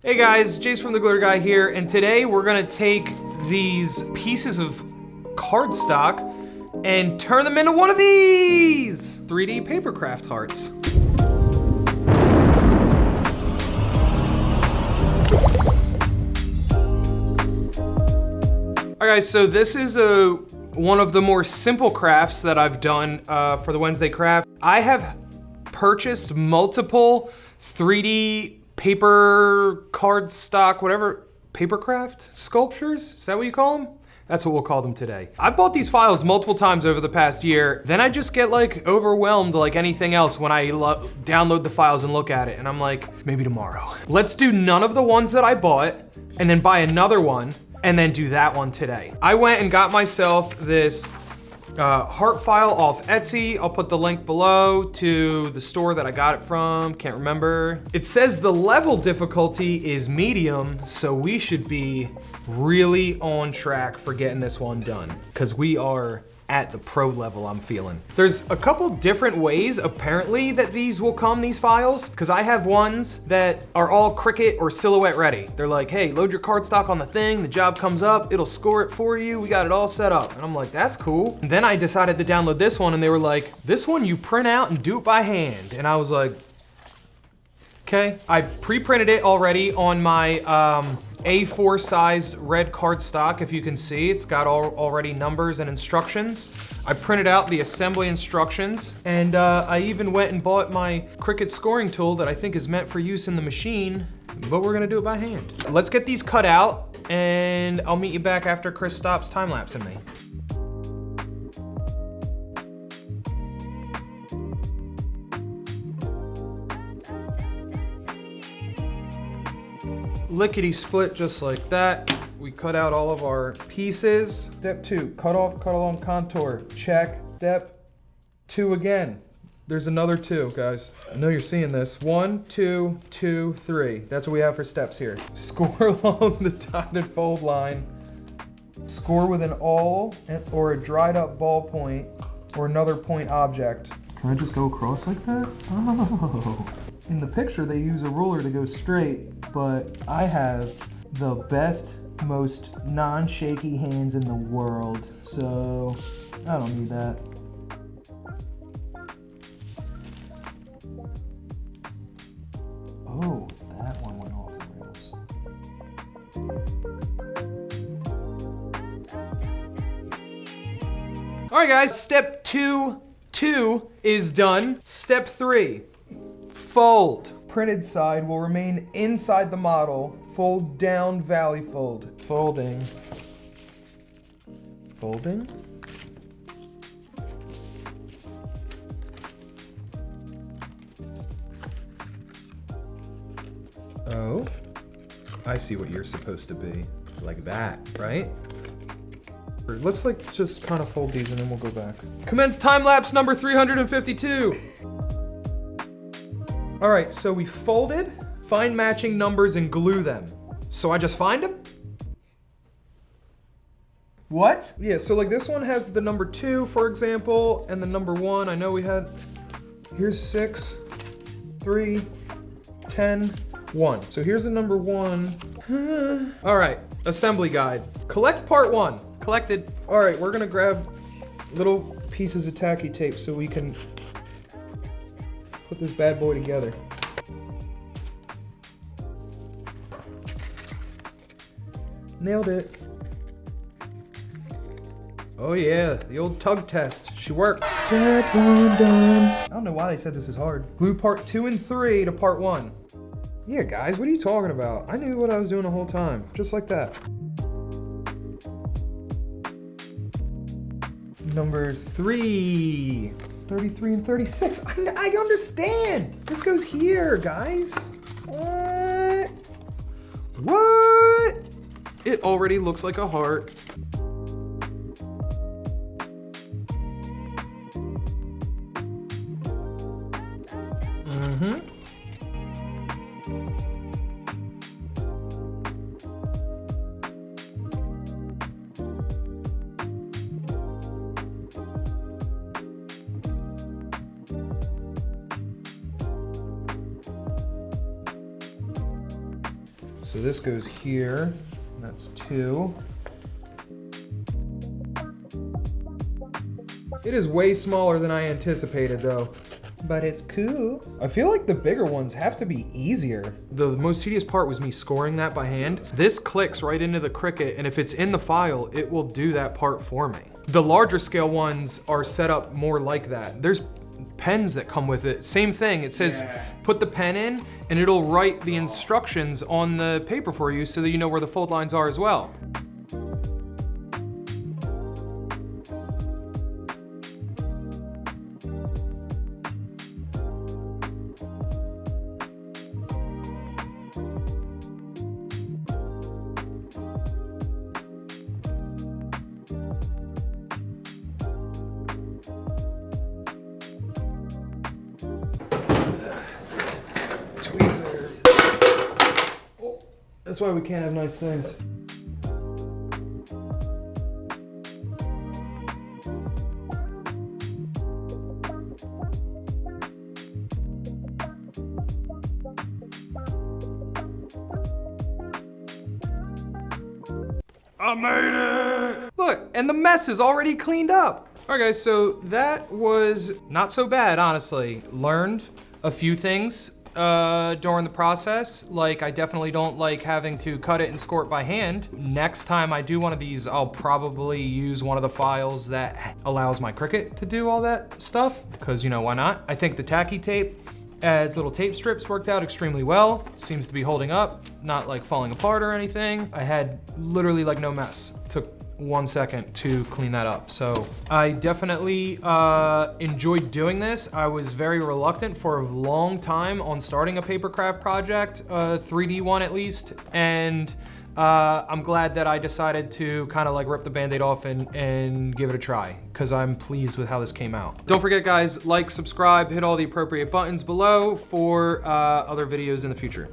Hey guys, Jace from The Glitter Guy here, and today we're gonna take these pieces of cardstock and turn them into one of these 3D papercraft hearts. All right guys, so this is one of the more simple crafts that I've done for the Wednesday craft. I have purchased multiple 3D paper cardstock, whatever, papercraft sculptures? Is that what you call them? That's what we'll call them today. I bought these files multiple times over the past year. Then I just get like overwhelmed like anything else when I download the files and look at it. And I'm like, maybe tomorrow. Let's do none of the ones that I bought and then buy another one and then do that one today. I went and got myself this heart file off Etsy. I'll put the link below to the store that I got it from, can't remember. It says the level difficulty is medium, so we should be really on track for getting this one done, because we are at the pro level, I'm feeling. There's a couple different ways, apparently, that these will come, these files, because I have ones that are all Cricut or Silhouette ready. They're like, hey, load your cardstock on the thing, the job comes up, it'll score it for you, we got it all set up. And I'm like, that's cool. And then I decided to download this one, and they were like, this one you print out and do it by hand. And I was like, okay. I pre-printed it already on my A4 sized red cardstock. If you can see, it's got already numbers and instructions. I printed out the assembly instructions, and I even went and bought my Cricut scoring tool that I think is meant for use in the machine, but we're gonna do it by hand. Let's get these cut out, and I'll meet you back after Chris stops time-lapsing me. Lickety split just like that. We cut out all of our pieces. Step 2, cut off, cut along contour. Check. Step 2 again. There's another 2, guys. I know you're seeing this. 1, 2, 2, 3. That's what we have for steps here. Score along the dotted fold line. Score with an awl or a dried up ballpoint or another point object. Can I just go across like that? Oh. In the picture, they use a ruler to go straight, but I have the best, most non-shaky hands in the world, so I don't need that. Oh, that one went off the rails. All right, guys, step 2 is done. Step 3. Fold. Printed side will remain inside the model. Fold down, valley fold. Folding. Folding. Oh, I see what you're supposed to be. Like that, right? Let's like just kind of fold these and then we'll go back. Commence time lapse number 352. All right, so we folded, find matching numbers and glue them. So I just find them? What? Yeah, so like this one has the number 2, for example, and the number 1. I know we had, here's 6, 3, 10, 1. So here's the number 1. All right, assembly guide. Collect part 1, collected. All right, we're gonna grab little pieces of tacky tape so we can put this bad boy together. Nailed it. Oh yeah, the old tug test. She works. That one done. I don't know why they said this is hard. Glue part 2 and 3 to part 1. Yeah, guys, what are you talking about? I knew what I was doing the whole time. Just like that. Number 3. 33 and 36. I understand. This goes here, guys. What? What? It already looks like a heart. Mm-hmm. So this goes here, that's 2. It is way smaller than I anticipated though, but it's cool. I feel like the bigger ones have to be easier. The most tedious part was me scoring that by hand. This clicks right into the Cricut, and if it's in the file, it will do that part for me. The larger scale ones are set up more like that. There's pens that come with it. Same thing, it says put the pen in and it'll write the instructions on the paper for you so that you know where the fold lines are as well. Tweezer. Oh, that's why we can't have nice things. I made it! Look, and the mess is already cleaned up. All right guys, so that was not so bad, honestly. Learned a few things during the process. Like, I definitely don't like having to cut it and score it by hand. Next time I do one of these, I'll probably use one of the files that allows my Cricut to do all that stuff, because you know, why not? I think the tacky tape as little tape strips worked out extremely well. Seems to be holding up, not like falling apart or anything. I had literally like no mess. Took 1 second to clean that up. So I definitely enjoyed doing this. I was very reluctant for a long time on starting a paper craft project, 3D one at least. And I'm glad that I decided to kind of like rip the Band-Aid off and give it a try, because I'm pleased with how this came out. Don't forget guys, like, subscribe, hit all the appropriate buttons below for other videos in the future.